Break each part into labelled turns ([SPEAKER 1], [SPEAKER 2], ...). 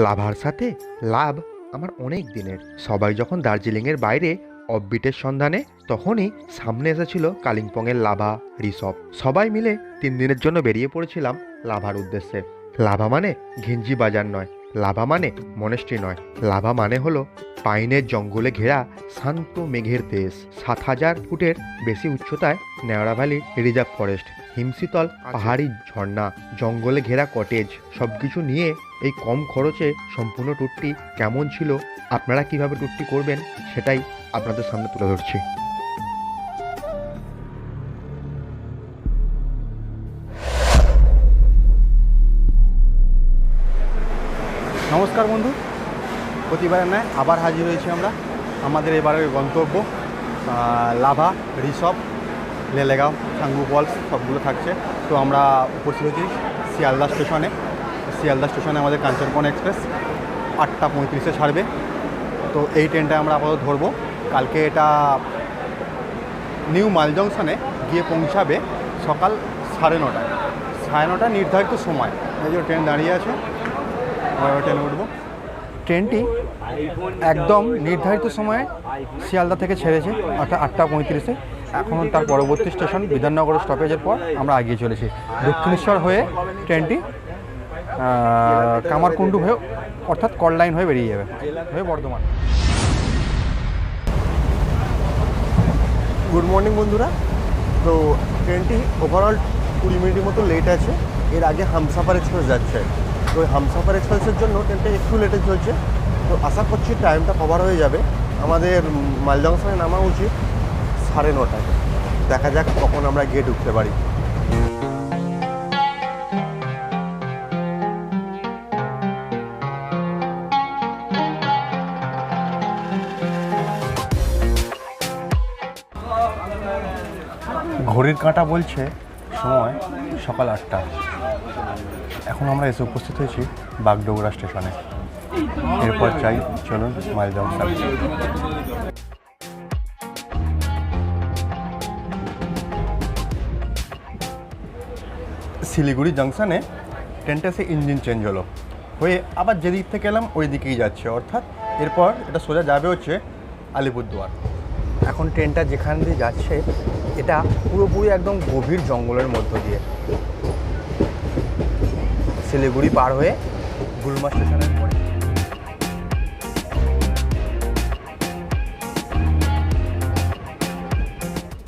[SPEAKER 1] লাভার সাথে লাভ আমার অনেক দিনের। সবাই যখন দার্জিলিংয়ের বাইরে অফবিটের সন্ধানে, তখনই সামনে এসেছিল কালিম্পংয়ের লাভা রিসর্ট। সবাই মিলে 3 দিনের জন্য বেরিয়ে পড়েছিলাম লাভার উদ্দেশ্যে। লাভা মানে ঘিঞ্জি বাজার নয়, লাভা মানে মনেস্ট্রি নয়, লাভা মানে হলো পাইনের জঙ্গলে ঘেরা শান্ত মেঘের দেশ। 7,000 ফুটের বেশি উচ্চতায় নেওড়া ভ্যালি রিজার্ভ ফরেস্ট, হিমশীতল পাহাড়ি ঝর্ণা, জঙ্গলে ঘেরা কটেজ, সবকিছু নিয়ে এই কম খরচে সম্পূর্ণ ট্যুরটি কেমন ছিল, আপনারা কিভাবে ট্যুরটি করবেন, সেটাই আপনাদের সামনে তুলে ধরছি।
[SPEAKER 2] নমস্কার বন্ধু, প্রতিবারের ন্যায় আবার হাজির হয়েছি আমরা। আমাদের এবারের গন্তব্য লাভা রিসর্ট, লেলেগাঁও, ছাঙ্গু ফলস সবগুলো থাকছে। তো আমরা উপস্থিত হয়েছি শিয়ালদা স্টেশনে। শিয়ালদা স্টেশনে আমাদের কাঞ্চনকোনা এক্সপ্রেস 8টা 35-এ ছাড়বে। তো এই ট্রেনটা আমরা আপাতত ধরবো। কালকে এটা নিউ মাল জংশনে গিয়ে পৌঁছাবে সকাল 9:30টায়। 9:30 নির্ধারিত সময়। এই যে ট্রেন দাঁড়িয়ে আছে, আমরা ট্রেনে উঠবো। ট্রেনটি একদম নির্ধারিত সময়ে শিয়ালদা থেকে ছেড়েছে, অর্থাৎ 8টা 35-এ। এখন তার পরবর্তী স্টেশন বিধাননগর স্টপেজের পর আমরা এগিয়ে চলেছি। দক্ষিণেশ্বর হয়ে ট্রেনটি কামারকুণ্ডু হয়ে, অর্থাৎ কললাইন হয়ে বেরিয়ে যাবে, হয়ে বর্ধমান। গুড মর্নিং বন্ধুরা। তো ট্রেনটি ওভারঅল 20 মিনিটের মতো লেট আছে। এর আগে হামসাফার এক্সপ্রেস যাচ্ছে। তো ওই হামসাফার এক্সপ্রেসের জন্য ট্রেনটা একটু লেটে চলছে। তো আশা করছি টাইমটা কভার হয়ে যাবে। আমাদের মাল জংশনে নামা উচিত 9:30টায়। দেখা যাক কখন আমরা গিয়ে ঢুকতে পারি। ঘড়ির কাঁটা বলছে সময় সকাল 8টা। এখন আমরা এসে উপস্থিত হয়েছি বাগডোগরা স্টেশনে। এরপর চাই চলুন মাল জংশন। শিলিগুড়ি জংশনে ট্রেনটা এসে ইঞ্জিন চেঞ্জ হলো, হয়ে আবার যেদিক থেকে এলাম ওই দিকেই যাচ্ছে। অর্থাৎ এরপর এটা সোজা যাবে হচ্ছে আলিপুরদুয়ার। এখন ট্রেনটা যেখান দিয়ে যাচ্ছে এটা পুরোপুরি একদম গভীর জঙ্গলের মধ্য দিয়ে। শিলিগুড়ি পার হয়ে গুলমা স্টেশনের পরে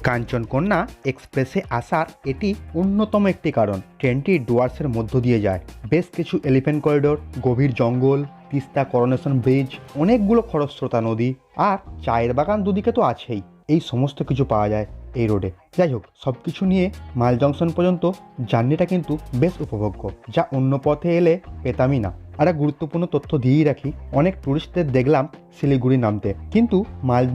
[SPEAKER 1] কাঞ্চনকন্যা এক্সপ্রেসে আসার এটি অন্যতম একটি কারণ। ট্রেনটি ডুয়ার্সের মধ্য দিয়ে যায়। বেশ কিছু এলিফ্যান্ট করিডোর, গভীর জঙ্গল, তিস্তা করোনেশন ব্রিজ, অনেকগুলো খরস্রোতা নদী, আর চায়ের বাগান দুদিকে তো আছেই। এই সমস্ত কিছু পাওয়া যায় এই রোডে। যাই হোক, সব কিছু নিয়ে মাল জংশন পর্যন্ত জার্নিটা কিন্তু বেশ উপভোগ্য, যা অন্য পথে এলে পেতামই না। আর একটা গুরুত্বপূর্ণ তথ্য দিয়েই রাখি, অনেক টুরিস্টদের দেখলাম শিলিগুড়ি নামতে, কিন্তু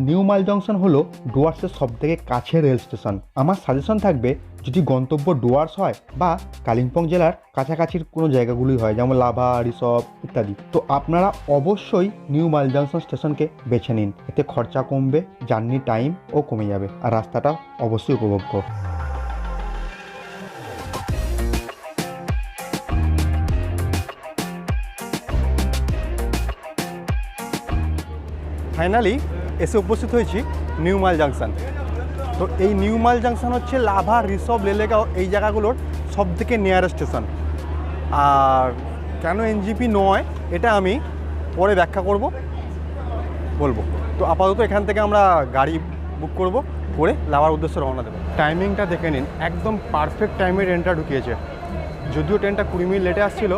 [SPEAKER 1] নিউ মাল জংশন হলো ডুয়ার্সের সবথেকে কাছের রেল স্টেশন। আমার সাজেশন থাকবে, যদি গন্তব্য ডুয়ার্স হয় বা কালিম্পং জেলার কাছাকাছির কোনো জায়গাগুলোই হয়, যেমন লাভা রিসর্ট ইত্যাদি, তো আপনারা অবশ্যই নিউ মাল জংশন স্টেশনকে বেছে নিন। এতে খরচা কমবে, জার্নি টাইম ও কমে যাবে, আর রাস্তাটা অবশ্যই উপভোগ্য। ফাইনালি এসে উপস্থিত হয়েছি নিউ মাল জাংশন। তো এই নিউ মাল জাংশন হচ্ছে লাভা রিসর্ট লেলেগাঁও এই জায়গাগুলোর সব থেকে নিয়ারেস্ট স্টেশন। আর কেন এনজিপি নয় এটা আমি পরে ব্যাখ্যা বলবো। তো আপাতত এখান থেকে আমরা গাড়ি বুক করে লাভার উদ্দেশ্যে রওনা দেবো। টাইমিংটা দেখে নিন, একদম পারফেক্ট টাইমে ট্রেনটা ঢুকিয়েছে। যদিও ট্রেনটা 20 মিনিট লেটে আসছিল।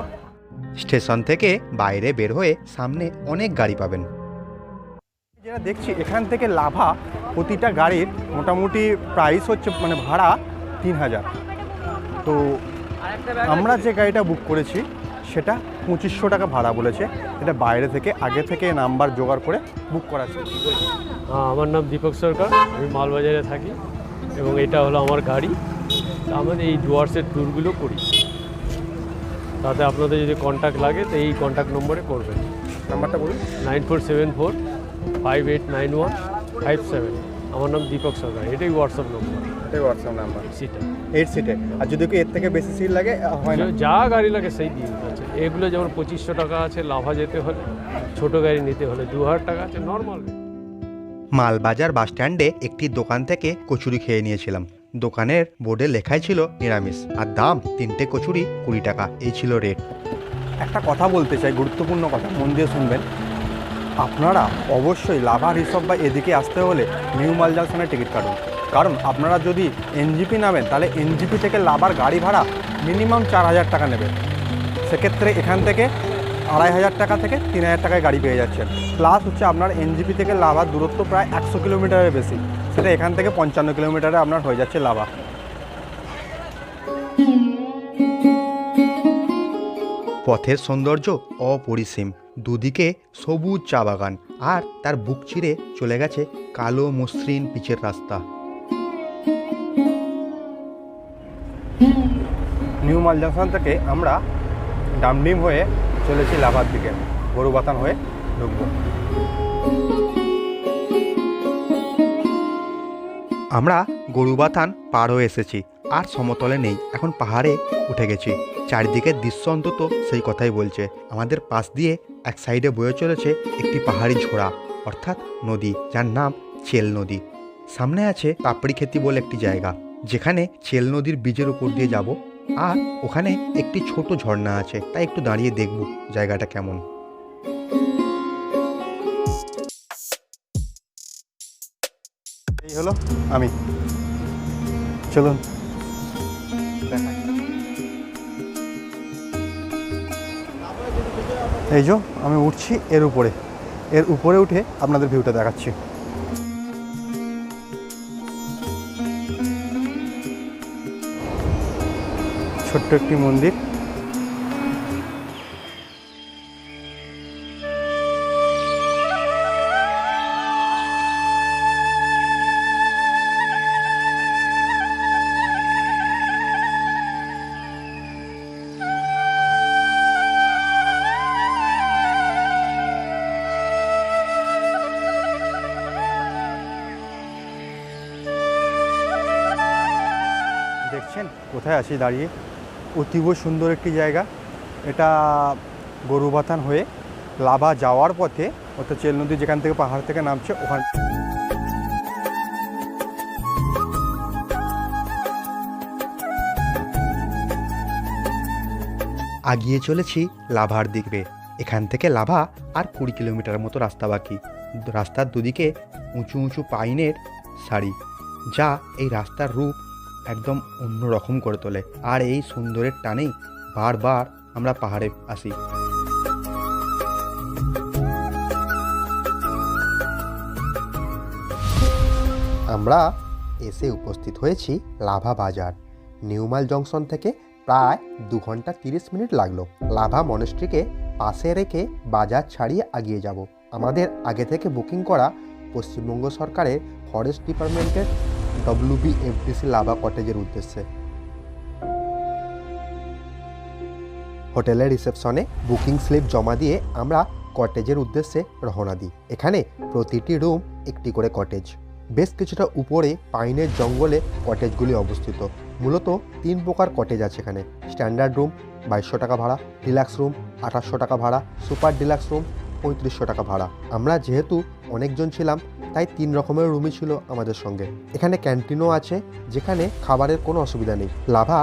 [SPEAKER 1] স্টেশন থেকে বাইরে বের হয়ে সামনে অনেক গাড়ি পাবেন।
[SPEAKER 2] যেটা দেখছি এখান থেকে লাভা প্রতিটা গাড়ির মোটামুটি প্রাইস হচ্ছে, মানে ভাড়া 3000। তো আমরা যে গাড়িটা বুক করেছি সেটা 2500 টাকা ভাড়া বলেছে। এটা বাইরে থেকে আগে থেকে নাম্বার জোগাড় করে বুক করা ছিল।
[SPEAKER 3] আমার নাম দীপক সরকার, আমি মালবাজারে থাকি এবং এটা হলো আমার গাড়ি। আমাদের এই ডুয়ার্সের ট্যুরগুলো করি। তাতে আপনাদের যদি কন্ট্যাক্ট লাগে তো এই কন্ট্যাক্ট নম্বরে করবেন।
[SPEAKER 2] নাম্বারটা বলুন।
[SPEAKER 3] 9474589157। আমার নাম দীপক সরকার, এটাই হোয়াটসঅ্যাপ নম্বর।
[SPEAKER 2] এটাই হোয়াটসঅ্যাপ নাম্বার।
[SPEAKER 3] 8 সিটার।
[SPEAKER 2] 8 সিটে। আর যদি কি এর থেকে বেশি সিট লাগে হয় না?
[SPEAKER 3] যা গাড়ি লাগে সেই দিয়ে আছে। এগুলো যেমন 2500 টাকা আছে লাভা যেতে হলে, ছোট গাড়ি নিতে হলে 2000 টাকা আছে নর্মাল।
[SPEAKER 1] মালবাজার বাস স্ট্যান্ডে একটি দোকান থেকে কচুরি খেয়ে নিয়েছিলাম। দোকানের বোর্ডে লেখাই ছিল নিরামিষ, আর দাম 3টে কচুরি 20 টাকা, এই ছিল রেট।
[SPEAKER 2] একটা কথা বলতে চাই, গুরুত্বপূর্ণ কথা, মন দিয়ে শুনবেন। আপনারা অবশ্যই লাভা রিসর্ট বা এদিকে আসতে হলে নিউ মাল জাংশনে টিকিট কাটুন। কারণ আপনারা যদি এনজিপি নামেন তাহলে এনজিপি থেকে লাভার গাড়ি ভাড়া মিনিমাম 4000 টাকা নেবে। সেক্ষেত্রে এখান থেকে 2500 টাকা থেকে 3000 টাকায় গাড়ি পেয়ে যাচ্ছেন। প্লাস হচ্ছে আপনার এনজিপি থেকে লাভার দূরত্ব প্রায় 100 কিলোমিটারের বেশি, সেটা এখান থেকে 55 কিলোমিটারে আপনার হয়ে যাচ্ছে লাভা।
[SPEAKER 1] পথের সৌন্দর্য অপরিসীম, দুদিকে সবুজ চা বাগান, আর তার বুক চিরে চলে গেছে কালো মসৃণ পিচের রাস্তা।
[SPEAKER 2] নিউ মাল জাংশন থেকে আমরা ডামডিম হয়ে চলেছি লাভার দিকে, গরুবাথান হয়ে ঢুকবো।
[SPEAKER 1] আমরা গরুবাথান পার হয়ে এসেছি, আর সমতলে নেই, এখন পাহাড়ে উঠে গেছি। চারিদিকের দৃশ্য অন্তত সেই কথাই বলছে। আমাদের পাশ দিয়ে এক সাইডে বয়ে চলেছে একটি পাহাড়ি ঝোড়া, অর্থাৎ নদী, যার নাম চেল নদী। সামনে আছে পাপড়ি খেতি বলে একটি জায়গা, যেখানে চেল নদীর বীজের উপর দিয়ে যাব, আর ওখানে একটি ছোট ঝর্ণা আছে, তাই একটু দাঁড়িয়ে দেখব জায়গাটা কেমন।
[SPEAKER 2] এই হলো আমি, চলুন দেখাই। এই যে আমি উঠছি এর উপরে উঠে আপনাদের ভিউটা দেখাচ্ছি। ছোট্ট একটি মন্দির, দেখছেন কোথায় আছি দাঁড়িয়ে, অতীব সুন্দর একটি জায়গা। এটা গরুবাথান হয়ে লাভা যাওয়ার পথে, অর্থাৎ চেল নদী যেখান থেকে পাহাড় থেকে নামছে ওখান।
[SPEAKER 1] আগিয়ে চলেছি লাভার দিকে। এখান থেকে লাভা আর 20 কিলোমিটার মতো রাস্তা বাকি। রাস্তার দুদিকে উঁচু উঁচু পাইনের সারি, যা এই রাস্তার রূপ একদম অন্যরকম করে তোলে। আর এই সুন্দরের টানেই বারবার আমরা পাহাড়ে আসি। আমরা এসে উপস্থিত হয়েছি লাভা বাজার। নিউমাল জংশন থেকে প্রায় 2 ঘন্টা 30 মিনিট লাগলো। লাভা মনেস্ট্রিকে পাশে রেখে বাজার ছাড়িয়ে এগিয়ে যাব। আমাদের আগে থেকে বুকিং করা পশ্চিমবঙ্গ সরকারের ফরেস্ট ডিপার্টমেন্টের WBFDC লাভা কটেজের উদ্দেশ্যে। হোটেলের রিসেপশনে বুকিং স্লিপ জমা দিয়ে আমরা কটেজের উদ্দেশ্যে রওনা দিই। এখানে প্রতিটি রুম একটি করে কটেজ। বেশ কিছুটা উপরে পাইনের জঙ্গলে কটেজগুলি অবস্থিত। মূলত 3 প্রকার কটেজ আছে এখানে। স্ট্যান্ডার্ড রুম 2200 টাকা ভাড়া, ডিলাক্স রুম 2800 টাকা ভাড়া, সুপার ডিলাক্স রুম 3500 টাকা ভাড়া। আমরা যেহেতু অনেকজন ছিলাম তাই 3 রকমের রুমই ছিল আমাদের সঙ্গে। এখানে ক্যান্টিনও আছে, যেখানে খাবারের কোনো অসুবিধা নেই। লাভা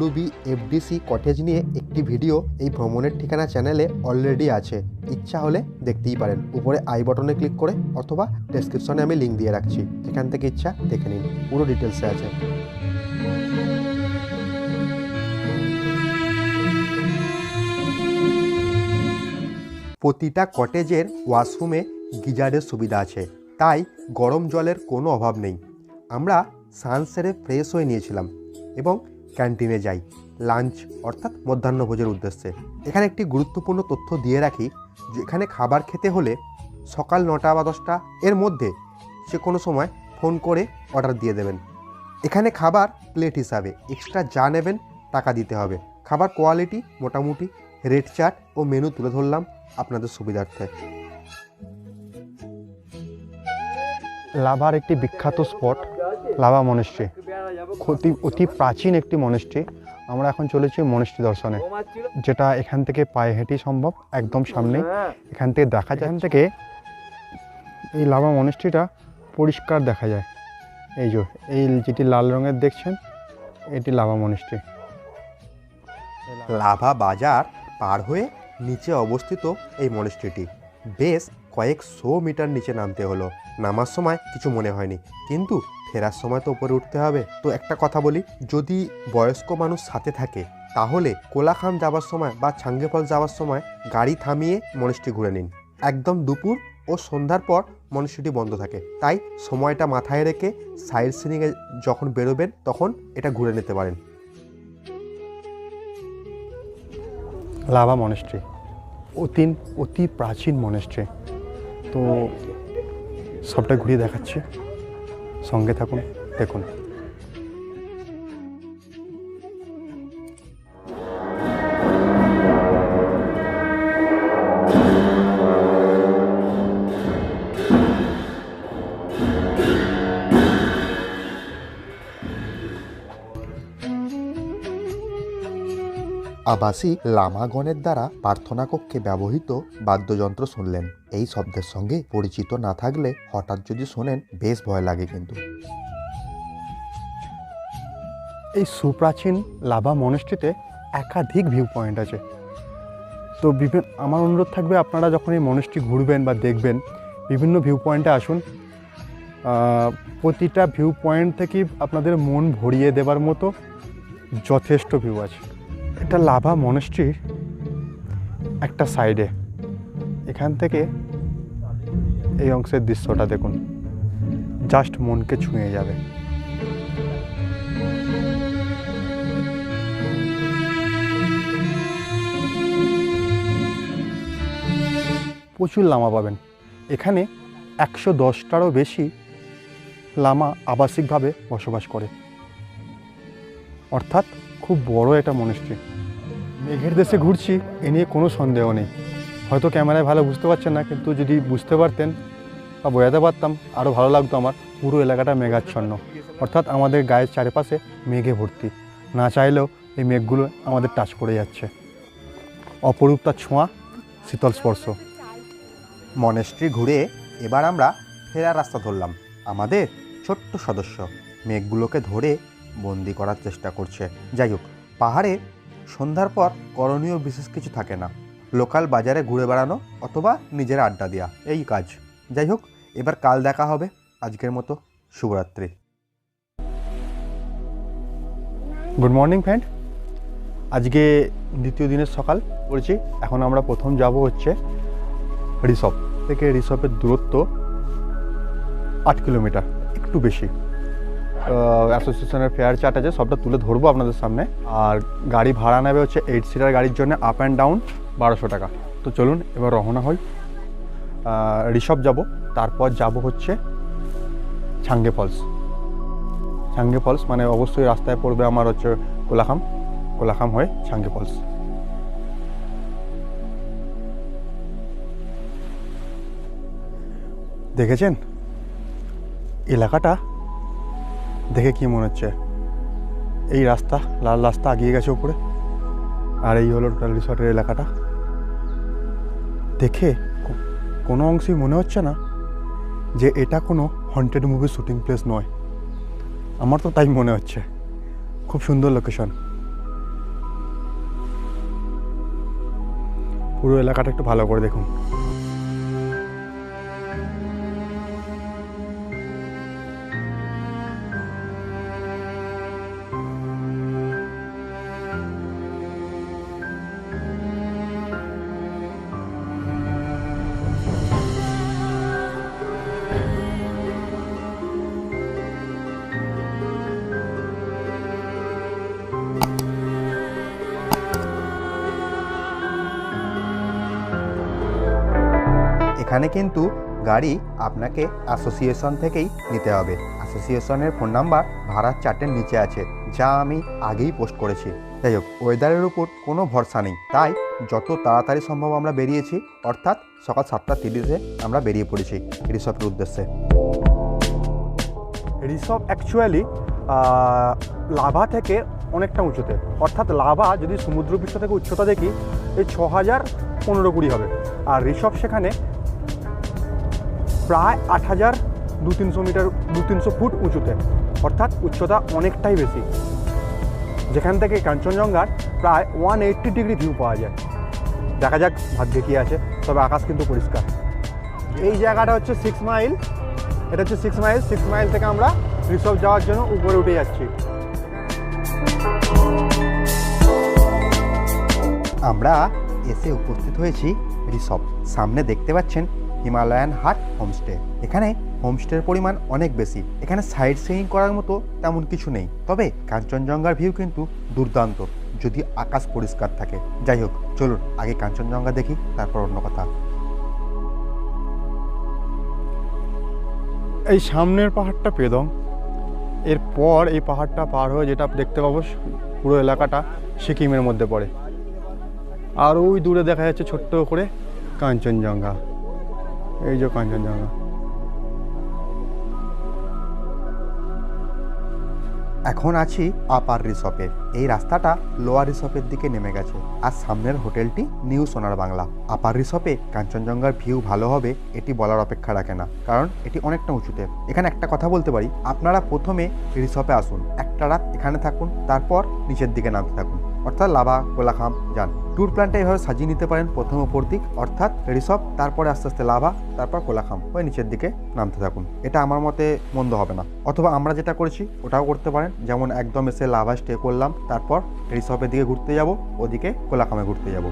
[SPEAKER 1] WBFDC কটেজ নিয়ে একটি ভিডিও এই ভ্রমণের ঠিকানা চ্যানেলে অলরেডি আছে, ইচ্ছা হলে দেখতেই পারেন। উপরে আই বটনে ক্লিক করে অথবা ডেসক্রিপশনে আমি লিঙ্ক দিয়ে রাখছি, এখান থেকে ইচ্ছা দেখে নিন, পুরো ডিটেলসে আছে। প্রতিটা কটেজের ওয়াশরুমে গিজারের সুবিধা আছে, তাই গরম জলের কোনো অভাব নেই। আমরা স্নান সেরে ফ্রেশ হয়ে নিয়েছিলাম এবং ক্যান্টিনে যাই লাঞ্চ অর্থাৎ মধ্যাহ্নভোজের উদ্দেশ্যে। এখানে একটি গুরুত্বপূর্ণ তথ্য দিয়ে রাখি, যে এখানে খাবার খেতে হলে সকাল 9টা বা 10টা এর মধ্যে যে কোনো সময় ফোন করে অর্ডার দিয়ে দেবেন। এখানে খাবার প্লেট হিসাবে, এক্সট্রা যা নেবেন টাকা দিতে হবে। খাবার কোয়ালিটি মোটামুটি, রেট চার্ট ও মেনু তুলে ধরলাম আপনাদের সুবিধার্থে।
[SPEAKER 2] লাভার একটি বিখ্যাত স্পট লাভা মনেস্ট্রি, অতি প্রাচীন একটি মনেস্ট্রি। আমরা এখন চলেছি মনেস্ট্রি দর্শনে, যেটা এখান থেকে পায়ে হেঁটে সম্ভব, একদম সামনে এখান থেকে দেখা যায়। এখান থেকে এই লাভা মনেস্ট্রিটা পরিষ্কার দেখা যায়। এই যে এই যেটি লাল রঙের দেখছেন, এটি লাভা মনেস্ট্রি।
[SPEAKER 4] লাভা বাজার পার হয়ে নিচে অবস্থিত এই মনেস্ট্রিটি। বেশ কয়েকশো মিটার নিচে নামতে হলো। নামার সময় কিছু মনে হয়নি, কিন্তু ফেরার সময় তো উপরে উঠতে হবে। তো একটা কথা বলি, যদি বয়স্ক মানুষ সাথে থাকে তাহলে কোলাখাম যাওয়ার সময় বা ছাঙ্গে ফলস যাওয়ার সময় গাড়ি থামিয়ে মনেস্ট্রি ঘুরে নিন। একদম দুপুর ও সন্ধ্যার পর মনেস্ট্রিটি বন্ধ থাকে, তাই সময়টা মাথায় রেখে সাইড সিনিংয়ে যখন বেরোবেন তখন এটা ঘুরে নিতে পারেন।
[SPEAKER 2] লাভা মনেস্ট্রি অতি প্রাচীন মনেস্ট্রি। তো সবটা ঘুরিয়ে দেখাচ্ছি, সঙ্গে থাকুন, দেখুন।
[SPEAKER 4] আবাসিক লামাগণের দ্বারা প্রার্থনা কক্ষে ব্যবহৃত বাদ্যযন্ত্র শুনলেন। এই শব্দের সঙ্গে পরিচিত না থাকলে হঠাৎ যদি শোনেন বেশ ভয় লাগে। কিন্তু
[SPEAKER 2] এই সুপ্রাচীন লাভা মনেস্ট্রিতে একাধিক ভিউ পয়েন্ট আছে। তো আমার অনুরোধ থাকবে, আপনারা যখন এই মনেস্ট্রি ঘুরবেন বা দেখবেন, বিভিন্ন ভিউ পয়েন্টে আসুন। প্রতিটা ভিউ পয়েন্ট থেকেই আপনাদের মন ভরিয়ে দেবার মতো যথেষ্ট ভিউ আছে। এটা লাভা মনেস্ট্রির একটা সাইডে, এখান থেকে এই অংশের দৃশ্যটা দেখুন, জাস্ট মনকে ছুঁয়ে যাবে। প্রচুর লামা পাবেন এখানে। 110টারও বেশি লামা আবাসিকভাবে বসবাস করে, অর্থাৎ খুব বড় একটা মনেস্ট্রি। মেঘের দেশে ঘুরছি এ নিয়ে কোনো সন্দেহ নেই। হয়তো ক্যামেরায় ভালো বুঝতে পারছেন না, কিন্তু যদি বুঝতে পারতেন বা বোঝাতে পারতাম আরও ভালো লাগতো। আমার পুরো এলাকাটা মেঘাচ্ছন্ন, অর্থাৎ আমাদের গায়ের চারিপাশে মেঘে ভর্তি। না চাইলেও এই মেঘগুলো আমাদের টাচ করে যাচ্ছে। অপরূপ তার ছোঁয়া, শীতল স্পর্শ।
[SPEAKER 4] মনেস্ট্রি ঘুরে এবার আমরা ফেরার রাস্তা ধরলাম। আমাদের ছোট্ট সদস্য মেঘগুলোকে ধরে বন্দি করার চেষ্টা করছে। যাই হোক, পাহাড়ে সন্ধ্যার পর করণীয় বিশেষ কিছু থাকে না, লোকাল বাজারে ঘুরে বেড়ানো অথবা নিজের আড্ডা দেওয়া, এই কাজ। যাই হোক, এবার কাল দেখা হবে। আজকের মতো শুভরাত্রি।
[SPEAKER 2] Good morning friend. আজকে দ্বিতীয় দিনের সকাল করেছি। এখন আমরা প্রথম যাব হচ্ছে রিসপ থেকে। রিসপের দূরত্ব 8 কিলোমিটার, একটু বেশি। অ্যাসোসিয়েশনের ফেয়ার চার্ট আছে, সবটা তুলে ধরবো আপনাদের সামনে। আর গাড়ি ভাড়া নেবে হচ্ছে 8 সিটার গাড়ির জন্য আপ অ্যান্ড ডাউন 1200 টাকা। তো চলুন এবার রওনা হই। রিসপ যাব, তারপর যাব হচ্ছে ছাঙ্গে ফলস। ছাঙ্গে ফলস মানে অবশ্যই রাস্তায় পড়বে আমার হচ্ছে কোলাখাম হয়ে ছাঙ্গে ফলস। দেখেছেন এলাকাটা? দেখে কি মনে হচ্ছে? এই রাস্তা, লাল রাস্তা আগিয়ে গেছে উপরে, আর এই হলো টোটাল রিসর্টের এলাকাটা। দেখে কোনো অংশেই মনে হচ্ছে না যে এটা কোনো হন্টেড মুভির শুটিং প্লেস নয়। আমার তো তাই মনে হচ্ছে। খুব সুন্দর লোকেশন। পুরো এলাকাটা একটু ভালো করে দেখুন।
[SPEAKER 4] এখানে কিন্তু গাড়ি আপনাকে অ্যাসোসিয়েশন থেকেই নিতে হবে। অ্যাসোসিয়েশনের ফোন নাম্বার ভাড়ার চার্টের নিচে আছে, যা আমি আগেই পোস্ট করেছি। যাই হোক, ওয়েদারের উপর কোনো ভরসা নেই, তাই যত তাড়াতাড়ি সম্ভব আমরা বেরিয়েছি, অর্থাৎ সকাল 7:30-এ আমরা বেরিয়ে পড়েছি রিসর্টের উদ্দেশ্যে।
[SPEAKER 2] রিসব অ্যাকচুয়ালি লাভা থেকে অনেকটা উঁচুতে, অর্থাৎ লাভা যদি সমুদ্রপৃষ্ঠ থেকে উচ্চতা দেখি এই 6015-20 হবে, আর ঋষভ সেখানে প্রায় 8200 মিটার 200 ফুট উঁচুতে, অর্থাৎ উচ্চতা অনেকটাই বেশি, যেখান থেকে কাঞ্চনজঙ্ঘার প্রায় 180 ডিগ্রি ভিউ পাওয়া যায়। দেখা যাক ভাগ্যে কী আছে, তবে আকাশ কিন্তু পরিষ্কার। এই জায়গাটা হচ্ছে 6 মাইল, এটা হচ্ছে 6 মাইল। 6 মাইল থেকে আমরা ঋষভ যাওয়ার জন্য উপরে উঠে যাচ্ছি।
[SPEAKER 1] আমরা এসে উপস্থিত হয়েছি ঋষভ। সামনে দেখতে পাচ্ছেন হিমালয়ান হাট হোমস্টে। এখানে হোমস্টের পরিমাণ অনেক বেশি। এখানে সাইট সিইং করার মতো তেমন কিছু নেই, তবে কাঞ্চনজঙ্ঘার ভিউ কিন্তু দুর্দান্ত যদি আকাশ পরিষ্কার থাকে। যাই হোক, চলুন আগে কাঞ্চনজঙ্ঘা দেখি, তারপর অন্য কথা।
[SPEAKER 2] এই সামনের পাহাড়টা পেদং, এরপর এই পাহাড়টা পার হয়ে যেটা দেখতে পাবো পুরো এলাকাটা সিকিমের মধ্যে পড়ে। আর ওই দূরে দেখা যাচ্ছে ছোট্ট করে কাঞ্চনজঙ্ঘা। এই যে কাঞ্চনজঙ্ঘা।
[SPEAKER 1] এখন আছি আপার রিসপে। এই রাস্তাটা লোয়ার রিসপের দিকে নেমে গেছে, আর সামনের হোটেলটি নিউ সোনার বাংলা। আপার রিসপে কাঞ্চনজঙ্ঘার ভিউ ভালো হবে এটি বলার অপেক্ষা রাখে না, কারণ এটি অনেকটা উঁচুতে। এখানে একটা কথা বলতে পারি, আপনারা প্রথমে রিসপে আসুন, একটা রাত এখানে থাকুন, তারপর নিচের দিকে নামতে থাকুন, অর্থাৎ লাভা কোলাখাম যান। ট্যুর প্ল্যানটা এইভাবে সাজিয়ে নিতে পারেন, প্রথম উপর দিক অর্থাৎ ঋষভ, তারপরে আস্তে আস্তে লাভা, তারপর কোলাখাম হয়ে নিচের দিকে নামতে থাকুন। এটা আমার মতে মন্দ হবে না। অথবা আমরা যেটা করেছি ওটাও করতে পারেন, যেমন একদম এসে লাভা স্টে করলাম, তারপর ঋষভের দিকে ঘুরতে যাব, ওদিকে কোলাখামে ঘুরতে যাব।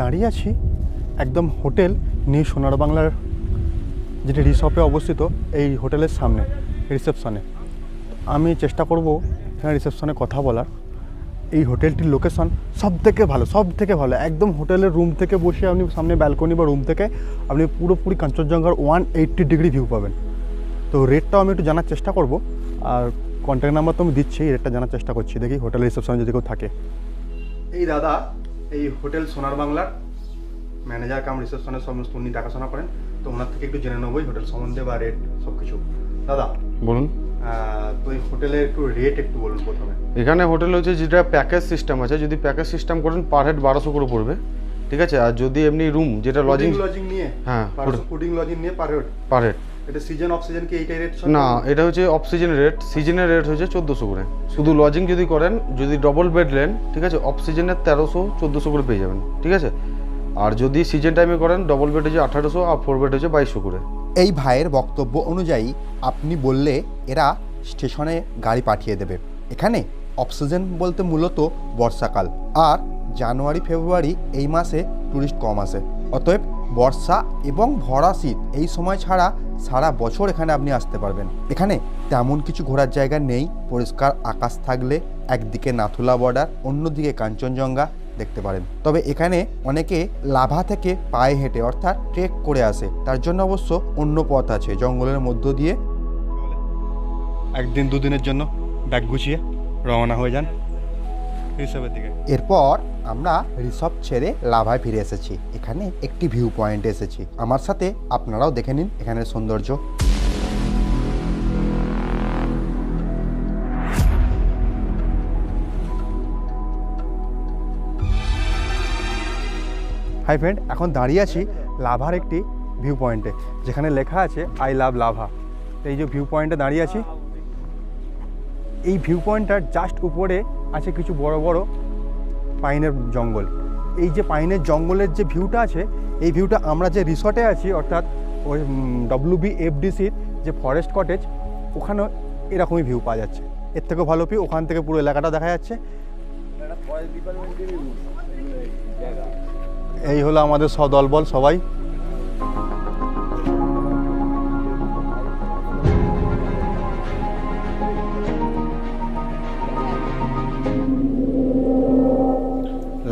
[SPEAKER 2] দাঁড়িয়ে আছি একদম হোটেল নিউ সোনার বাংলার যেটি রিসপে অবস্থিত, এই হোটেলের সামনে রিসেপশনে। আমি চেষ্টা করব এখানে রিসেপশনে কথা বলার। এই হোটেলটির লোকেশন সব থেকে ভালো। একদম হোটেলের রুম থেকে বসে আপনি সামনে ব্যালকনি বা রুম থেকে আপনি পুরোপুরি কাঞ্চনজঙ্ঘার 180 ডিগ্রি ভিউ পাবেন। তো রেটটাও আমি একটু জানার চেষ্টা করব, আর কন্ট্যাক্ট নাম্বার তো আমি দিচ্ছি, রেটটা জানার চেষ্টা করছি, দেখি হোটেল রিসেপশনে যদি কেউ থাকে। এই দাদা এই হোটেল সোনার বাংলার ম্যানেজার কাম রিসেপশনের সমস্ত উনি দেখাশোনা করেন, তো ওনার থেকে একটু জেনে নেবো এই হোটেল সম্বন্ধে বা রেট সব কিছু। দাদা
[SPEAKER 3] বলুন।
[SPEAKER 2] তো এই হোটেলের একটু রেট একটু বলুন প্রথমে।
[SPEAKER 3] এখানে হোটেল হচ্ছে যেটা প্যাকেজ সিস্টেম আছে, যদি প্যাকেজ সিস্টেম করেন পার হেড 1200 করে পড়বে, ঠিক আছে। আর যদি এমনি রুম যেটা লজিং
[SPEAKER 2] নিয়ে,
[SPEAKER 3] হ্যাঁ
[SPEAKER 2] ফুডিং লজিং নিয়ে পার হেড। এটা সিজন অফ সিজন কি এইটাই রেট?
[SPEAKER 3] না, এটা হচ্ছে অফ সিজনের রেট। সিজনের রেট হচ্ছে 1400 করে। শুধু লজিং যদি করেন, যদি ডবল বেড নেন, ঠিক আছে, অফ সিজনের 1300-1400 করে পেয়ে যাবেন, ঠিক আছে। আর যদি সিজন টাইমে করেন, ডবল বেড হচ্ছে 1800 আর 4 বেড হচ্ছে 2200 করে।
[SPEAKER 1] এই ভাইয়ের বক্তব্য অনুযায়ী আপনি বললে এরা স্টেশনে গাড়ি পাঠিয়ে দেবে। এখানে অক্সিজেন বলতে মূলত বর্ষাকাল, আর জানুয়ারি ফেব্রুয়ারি এই মাসে ট্যুরিস্ট কম আসে। অতএব বর্ষা এবং ভরা শীত এই সময় ছাড়া সারা বছর এখানে আপনি আসতে পারবেন। এখানে তেমন কিছু ঘোরার জায়গা নেই। পরিষ্কার আকাশ থাকলে একদিকে নাথুলা বর্ডার, অন্যদিকে কাঞ্চনজঙ্ঘা দেখতে পারেন। তবে এখানে অনেকে লাভা থেকে পায়ে হেঁটে অর্থাৎ ট্রেক করে আসে, তার জন্য অবশ্য অন্য পথ আছে জঙ্গলের মধ্য দিয়ে।
[SPEAKER 2] একদিন দুদিনের জন্য ব্যাগ গুছিয়ে রওনা হয়ে যান ঋষভের দিকে।
[SPEAKER 1] এরপর আমরা ঋষভ ছেড়ে লাভায় ফিরে এসেছি। এখানে একটি ভিউ পয়েন্টে এসেছি, আমার সাথে আপনারাও দেখে নিন এখানের সৌন্দর্য।
[SPEAKER 2] হাই ফ্রেন্ড, এখন দাঁড়িয়ে আছি লাভার একটি ভিউ পয়েন্টে, যেখানে লেখা আছে আই লাভ লাভা। এই যে ভিউ পয়েন্টে দাঁড়িয়ে আছি, এই ভিউ পয়েন্টটার জাস্ট উপরে আছে কিছু বড় বড় পাইনের জঙ্গল। এই যে পাইনের জঙ্গলের যে ভিউটা আছে, এই ভিউটা আমরা যে রিসর্টে আছি অর্থাৎ ওই WBFDCর যে ফরেস্ট কটেজ, ওখানেও এরকমই ভিউ পাওয়া যাচ্ছে। এর থেকেও ভালো ভিউ ওখান থেকে পুরো এলাকাটা দেখা যাচ্ছে। এই হলো আমাদের দলবল সবাই।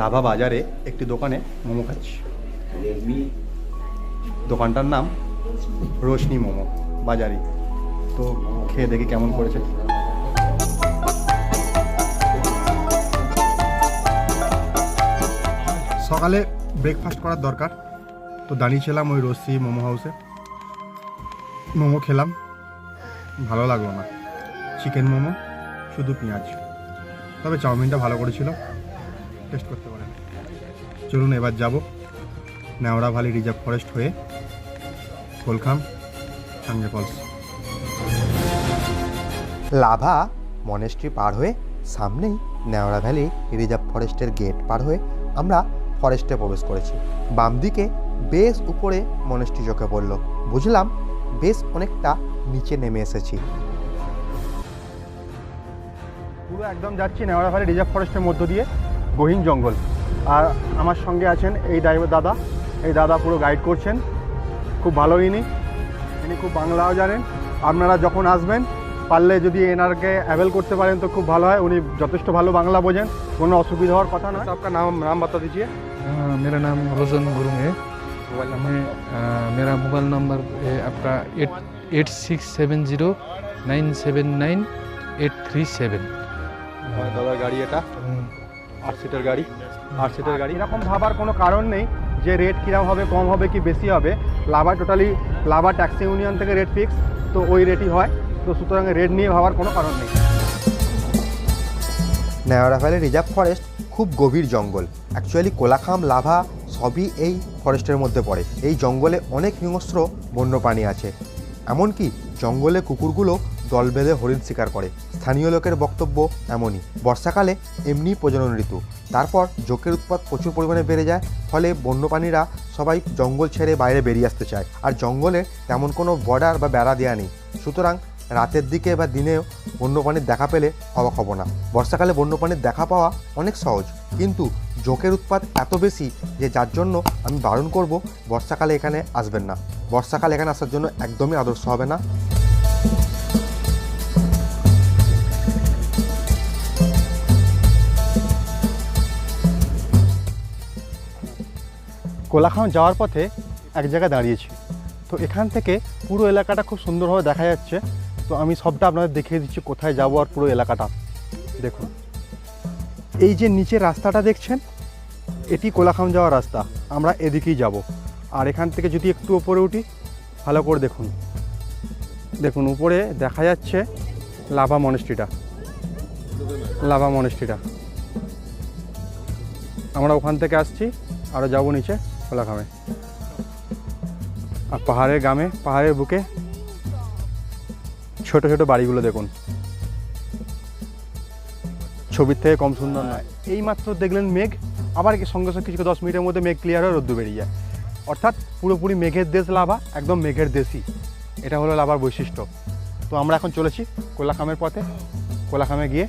[SPEAKER 2] লাভা বাজারে একটি দোকানে মোমো খাচ্ছি। দোকানটার নাম রোশনি মোমো বাজারি। তো খেয়ে দেখি কেমন করেছে। সকালে ব্রেকফাস্ট করার দরকার, তো দাঁড়িয়েছিলাম ওই রশ্মি মোমো হাউসে, মোমো খেলাম, ভালো লাগলো না। চিকেন মোমো, শুধু পেঁয়াজ, তবে চাউমিনটা ভালো করেছিল, টেস্ট করতে পারেন। চলুন এবার যাব নেওড়া ভ্যালি রিজার্ভ ফরেস্ট হয়ে কোলাখাম সাঙ্গে ফলস।
[SPEAKER 4] লাভা মনেস্ট্রি পার হয়ে সামনেই নেওড়া ভ্যালি রিজার্ভ ফরেস্টের গেট পার হয়ে আমরা ফরেস্টে প্রবেশ করেছি। বাম দিকে বেশ উপরে মনেস্ট্রি চোখে পড়ল, বুঝলাম বেশ অনেকটা নিচে নেমে এসেছি।
[SPEAKER 2] পুরো একদম যাচ্ছি নেওড়া ভ্যালি রিজার্ভ ফরেস্টের মধ্য দিয়ে, গহীন জঙ্গল। আর আমার সঙ্গে আছেন এই ড্রাইভার দাদা, এই দাদা পুরো গাইড করছেন, খুব ভালো ইনি খুব বাংলাও জানেন। আপনারা যখন আসবেন পারলে যদি এনারকে অ্যাভেল করতে পারেন তো খুব ভালো হয়, উনি যথেষ্ট ভালো বাংলা বোঝেন, কোনো অসুবিধা হওয়ার কথা না। আপনার নাম बता दीजिए।
[SPEAKER 5] मेरा नाम रोशन गुरुंग है। मेरा मोबाइल नंबर है आपका 8670979837।
[SPEAKER 2] দাদার গাড়ি এটা 8 সিটের গাড়ি, 8 সিটের গাড়ি। এরকম ভাবার কোনো কারণ নেই যে রেট কীরকম হবে, কম হবে কি বেশি হবে। Lava totally lava taxi union থেকে রেট ফিক্স, তো ওই রেটই হয়, তো সুতরাং রেট নিয়ে ভাবার কোনো কারণ নেই।
[SPEAKER 4] নেওড়া ভ্যালি রিজার্ভ ফরেস্ট খুব গভীর জঙ্গল। অ্যাকচুয়ালি কোলাখাম, লাভা সবই এই ফরেস্টের মধ্যে পড়ে। এই জঙ্গলে অনেক হিংস্র বন্যপ্রাণী আছে, এমনকি জঙ্গলে কুকুরগুলো দল বেঁধে হরিণ শিকার করে। স্থানীয় লোকের বক্তব্য এমনই। বর্ষাকালে এমনি প্রজনন ঋতু, তারপর জোঁকের উৎপাত প্রচুর পরিমাণে বেড়ে যায়, ফলে বন্যপ্রাণীরা সবাই জঙ্গল ছেড়ে বাইরে বেরিয়ে আসতে চায়। আর জঙ্গলে তেমন কোনো বর্ডার বা বেড়া দেওয়া নেই, সুতরাং রাতের দিকে বা দিনেও বন্যপ্রাণীর দেখা পেলে অবাক হব না। বর্ষাকালে বন্যপ্রাণীর দেখা পাওয়া অনেক সহজ, কিন্তু জোঁকের উৎপাত এত বেশি যে যার জন্য আমি বারণ করব বর্ষাকালে এখানে আসবেন না। বর্ষাকালে এখানে আসার জন্য একদমই আদর্শ হবে না।
[SPEAKER 2] কোলাখাম যাওয়ার পথে এক জায়গায় দাঁড়িয়েছি, তো এখান থেকে পুরো এলাকাটা খুব সুন্দরভাবে দেখা যাচ্ছে। তো আমি সবটা আপনাদের দেখিয়ে দিচ্ছি কোথায় যাব আর পুরো এলাকাটা দেখুন। এই যে নিচের রাস্তাটা দেখছেন, এটি কোলাখাম যাওয়ার রাস্তা, আমরা এদিকেই যাব। আর এখান থেকে যদি একটু উপরে উঠি, ভালো করে দেখুন, দেখুন উপরে দেখা যাচ্ছে লাভা মনেস্ট্রিটা, লাভা মনেস্ট্রিটা। আমরা ওখান থেকে আসছি, আরও যাবো নিচে কোলাখামে। আর পাহাড়ের গ্রামে, পাহাড়ের বুকে ছোট ছোট বাড়িগুলো দেখুন, ছবির থেকে কম সুন্দর নয়। এইমাত্র দেখলেন মেঘ, আবার সঙ্গে সঙ্গে কিছু 10 মিনিটের মধ্যে মেঘ ক্লিয়ার হয়ে রোদ্দুর বেরিয়ে যায়। অর্থাৎ পুরোপুরি মেঘের দেশ লাভা, একদম মেঘের দেশই, এটা হলো লাভার বৈশিষ্ট্য। তো আমরা এখন চলেছি কোলাখামের পথে। কোলাখামে গিয়ে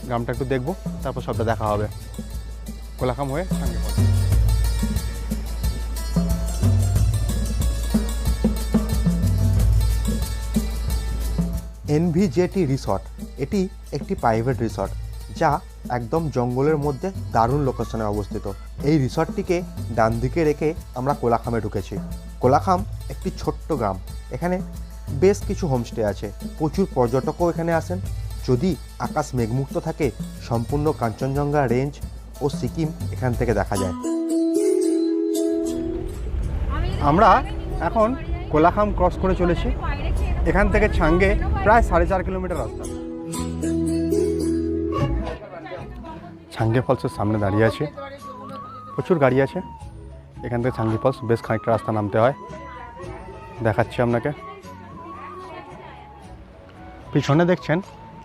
[SPEAKER 2] গ্রামটা একটু দেখবো, তারপর সবটা দেখা হবে। কোলাখাম হয়ে সাঙ্গে পথে।
[SPEAKER 4] এনভিজেটি রিসর্ট, এটি একটি প্রাইভেট রিসর্ট যা একদম জঙ্গলের মধ্যে দারুণ লোকেশনে অবস্থিত। এই রিসর্টটিকে ডান দিকে রেখে আমরা কোলাখামে ঢুকেছি। কোলাখাম একটি ছোট্ট গ্রাম, এখানে বেশ কিছু হোমস্টে আছে, প্রচুর পর্যটকও এখানে আসেন। যদি আকাশ মেঘমুক্ত থাকে, সম্পূর্ণ কাঞ্চনজঙ্ঘা রেঞ্জ ও সিকিম এখান থেকে দেখা যায়।
[SPEAKER 2] আমরা এখন কোলাখাম ক্রস করে চলেছি। এখান থেকে ছাঙ্গে প্রায় 4.5 কিলোমিটার রাস্তা। ছাঙ্গে ফলসের সামনে দাঁড়িয়ে আছে, প্রচুর গাড়ি আছে। এখান থেকে ছাঙ্গে ফলস বেশ খানিকটা রাস্তা নামতে হয়, দেখাচ্ছি আপনাকে। পিছনে দেখছেন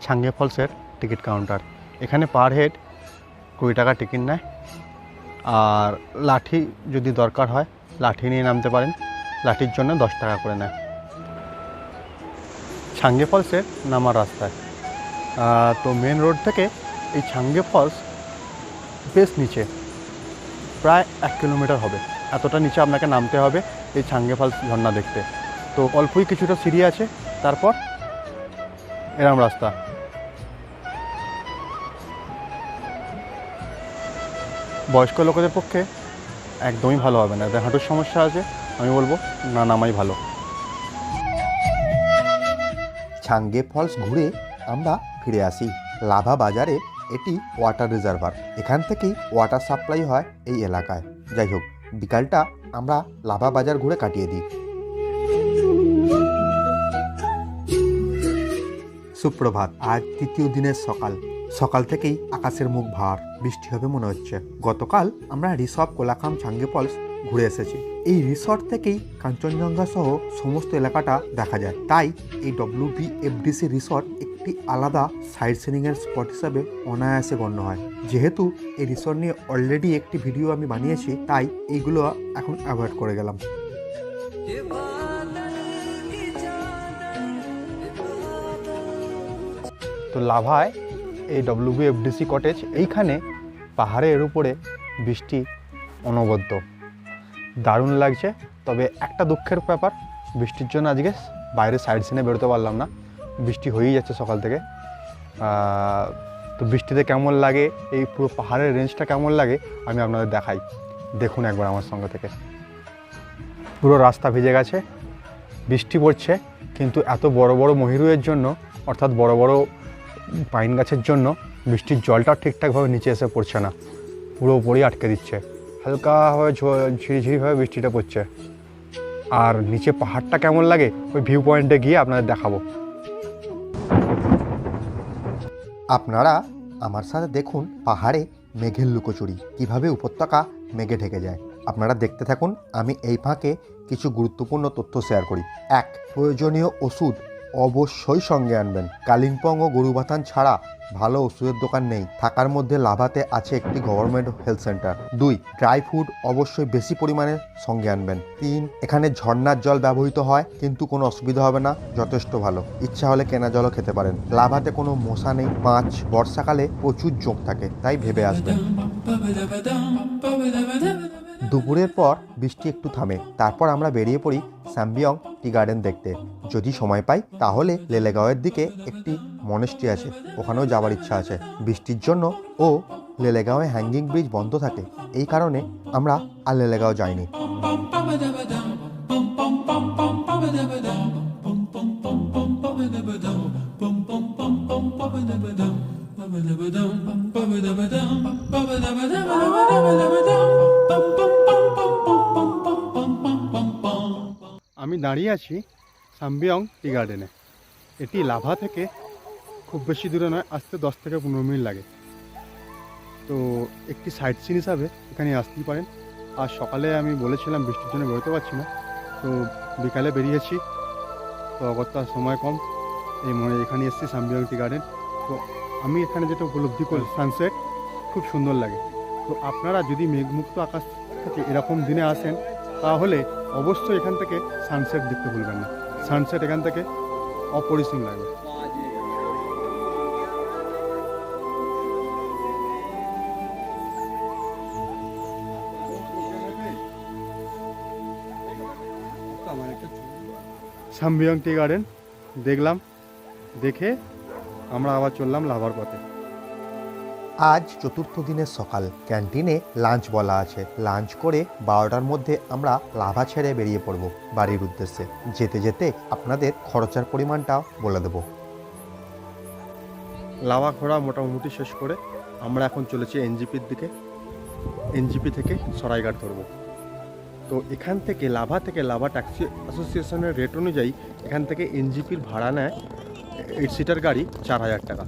[SPEAKER 2] ছাঙ্গে ফলসের টিকিট কাউন্টার। এখানে পার হেড 20 টাকা টিকিট নেয়, আর লাঠি যদি দরকার হয় লাঠি নিয়ে নামতে পারেন, লাঠির জন্য 10 টাকা করে নেয়। ছাঙ্গে ফলসের নামার রাস্তায় তো মেন রোড থেকে এই ছাঙ্গে ফলস বেশ নিচে, প্রায় 1 কিলোমিটার হবে। এতটা নিচে আপনাকে নামতে হবে এই ছাঙ্গে ফলস ঝর্ণা দেখতে। তো অল্পই কিছুটা সিঁড়ি আছে, তারপর এরম রাস্তা। বয়স্ক লোকেদের পক্ষে একদমই ভালো হবে না, হাঁটুর সমস্যা আছে, আমি বলবো না নামাই ভালো।
[SPEAKER 4] ছাঙ্গে ফলস ঘুরে আমরা ফিরে আসি লাভা বাজারে। এটি ওয়াটার রিজার্ভার, এখান থেকেই ওয়াটার সাপ্লাই হয় এই এলাকায়। যাই হোক, বিকালটা আমরা লাভা বাজার ঘুরে কাটিয়ে দিই। সুপ্রভাত। আজ তৃতীয় দিনের সকাল থেকেই আকাশের মুখ ভার, বৃষ্টি হবে মনে হচ্ছে। গতকাল আমরা রিসর্ট কোলাখাম চাঙ্গি ফলস ঘুরে এসেছি। এই রিসর্ট থেকেই কাঞ্চনজঙ্ঘা সহ সমস্ত এলাকাটা দেখা যায়। তাই এই WBFDC রিসর্ট একটি আলাদা সাইট সিনিংয়ের স্পট হিসাবে অনায়াসে গণ্য হয়। যেহেতু এই রিসর্ট নিয়ে অলরেডি একটি ভিডিও আমি বানিয়েছি, তাই এইগুলো এখন অ্যাভয়েড করে গেলাম।
[SPEAKER 2] তো লাভায় এই WBFDC কটেজ, এইখানে পাহাড়ের উপরে বৃষ্টি অনবদ্য, দারুণ লাগছে। তবে একটা দুঃখের ব্যাপার, বৃষ্টির জন্য আজকে বাইরে সাইড সিনে বেরোতে পারলাম না। বৃষ্টি হয়েই যাচ্ছে সকাল থেকে। তো বৃষ্টিতে কেমন লাগে, এই পুরো পাহাড়ের রেঞ্জটা কেমন লাগে আমি আপনাদের দেখাই, দেখুন একবার আমার সঙ্গে থেকে। পুরো রাস্তা ভিজে গেছে, বৃষ্টি পড়ছে, কিন্তু এত বড় বড় মহিরুহের জন্য, অর্থাৎ বড় বড় পাইন গাছের জন্য বৃষ্টির জলটা ঠিকঠাকভাবে নিচে এসে পড়ছে না, পুরোপুরি আটকে দিচ্ছে। হালকাভাবে ঝিরিঝিরিভাবে বৃষ্টিটা পড়ছে। আর নিচে পাহাড়টা কেমন লাগে ওই ভিউ পয়েন্টে গিয়ে আপনাদের দেখাবো।
[SPEAKER 4] আপনারা আমার সাথে দেখুন পাহাড়ে মেঘের লুকোচুরি, কিভাবে উপত্যকা মেঘে ঢেকে যায়। আপনারা দেখতে থাকুন, আমি এই ফাঁকে কিছু গুরুত্বপূর্ণ তথ্য শেয়ার করি। 1. প্রয়োজনীয় ওষুধ অবশ্যই সঙ্গে আনবেন। কালিম্পং ও গরুবাথান ছাড়া ভালো ওষুধের দোকান নেই। থাকার মধ্যে লাভাতে আছে একটি government health centre. 2. Dry food অবশ্যই বেশি পরিমাণে সঙ্গে আনবেন। 3. এখানে ঝর্ণার জল ব্যবহৃত হয়, কিন্তু কোনো অসুবিধা হবে না, যথেষ্ট ভালো। ইচ্ছা হলে কেনা জলও খেতে পারেন। লাভাতে কোনো মশা নেই। 5. বর্ষাকালে প্রচুর জোঁক থাকে, তাই ভেবে আসবেন। দুপুরের পর বৃষ্টি একটু থামে, তারপর আমরা বেরিয়ে পড়ি সাম্বিয়ং টি গার্ডেন দেখতে। যদি সময় পাই তাহলে লেলেগাঁওয়ের দিকে একটি মনেস্ট্রি আছে, ওখানেও যাওয়ার ইচ্ছা আছে। বৃষ্টির জন্য ও লেলেগাঁওয়ে হ্যাঙ্গিং ব্রিজ বন্ধ থাকে, এই কারণে আমরা আর লেলেগাঁও যাইনি।
[SPEAKER 2] আমি দাঁড়িয়ে আছি সাম্বিয়ং টি গার্ডেনে। এটি লাভা থেকে খুব বেশি দূরে নয়, আসতে 10 থেকে 15 মিনিট লাগে। তো একটি সাইট সিন হিসাবে এখানে আসতেই পারেন। আর সকালে আমি বলেছিলাম বৃষ্টির জন্য বেরোতে পারছি না, তো বিকালে বেরিয়েছি, তো অগত্যা সময় কম, এই মনে এখানে এসেছি সাম্বিয়ং টি গার্ডেন। তো আমি এখানে যেটা উপলব্ধি করি, সানসেট খুব সুন্দর লাগে। তো আপনারা যদি মেঘমুক্ত আকাশ থেকে এরকম দিনে আসেন তাহলে অবশ্যই এখান থেকে সানসেট দেখতে ভুলবেন না। সানসেট এখান থেকে অপরিসীম লাগে। সাম্বিয়ং টি গার্ডেন দেখলাম, দেখে আমরা আবার চললাম লাভার পথে।
[SPEAKER 4] আজ চতুর্থ দিনের সকাল, ক্যান্টিনে লাঞ্চ বলা আছে। লাঞ্চ করে 12টার মধ্যে আমরা লাভা ছেড়ে বেরিয়ে পড়ব বাড়ির উদ্দেশ্যে। যেতে যেতে আপনাদের খরচার পরিমাণটা বলে দেব।
[SPEAKER 2] লাভা ঘোরা মোটামুটি শেষ করে আমরা এখন চলেছি এনজিপির দিকে। এনজিপি থেকে সরাইঘাট ধরব। তো এখান থেকে লাভা ট্যাক্সি অ্যাসোসিয়েশনের রেট অনুযায়ী এখান থেকে এনজিপির ভাড়া নেয় 8 সিটার গাড়ি 4000 টাকা।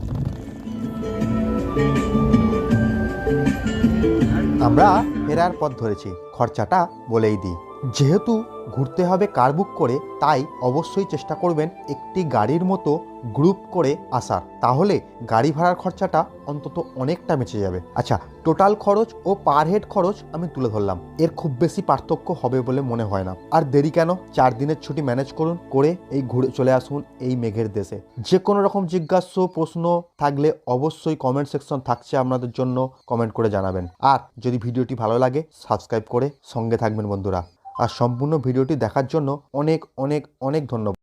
[SPEAKER 4] আমরা ফেরার পথ ধরেছি, খরচাটা বলেই দিই। যেহেতু ঘুরতে হবে কার বুক করে, তাই অবশ্যই চেষ্টা করবেন একটি গাড়ির মতো গ্রুপ করে আসার, তাহলে গাড়ি ভাড়ার খরচাটা অন্তত অনেকটা বেঁচে যাবে। আচ্ছা, টোটাল খরচ ও পার হেড খরচ আমি তুলে ধরলাম, এর খুব বেশি পার্থক্য হবে বলে মনে হয় না। আর দেরি কেন, 4 দিনের ছুটি ম্যানেজ করুন, করে এই ঘুরে চলে আসুন এই মেঘের দেশে। যে কোনো রকম জিজ্ঞাসা প্রশ্ন থাকলে অবশ্যই কমেন্ট সেকশন থাকছে আপনাদের জন্য, কমেন্ট করে জানাবেন। আর যদি ভিডিওটি ভালো লাগে সাবস্ক্রাইব করে সঙ্গে থাকবেন বন্ধুরা। আর সম্পূর্ণ ভিডিওটি দেখার জন্য অনেক অনেক অনেক ধন্যবাদ।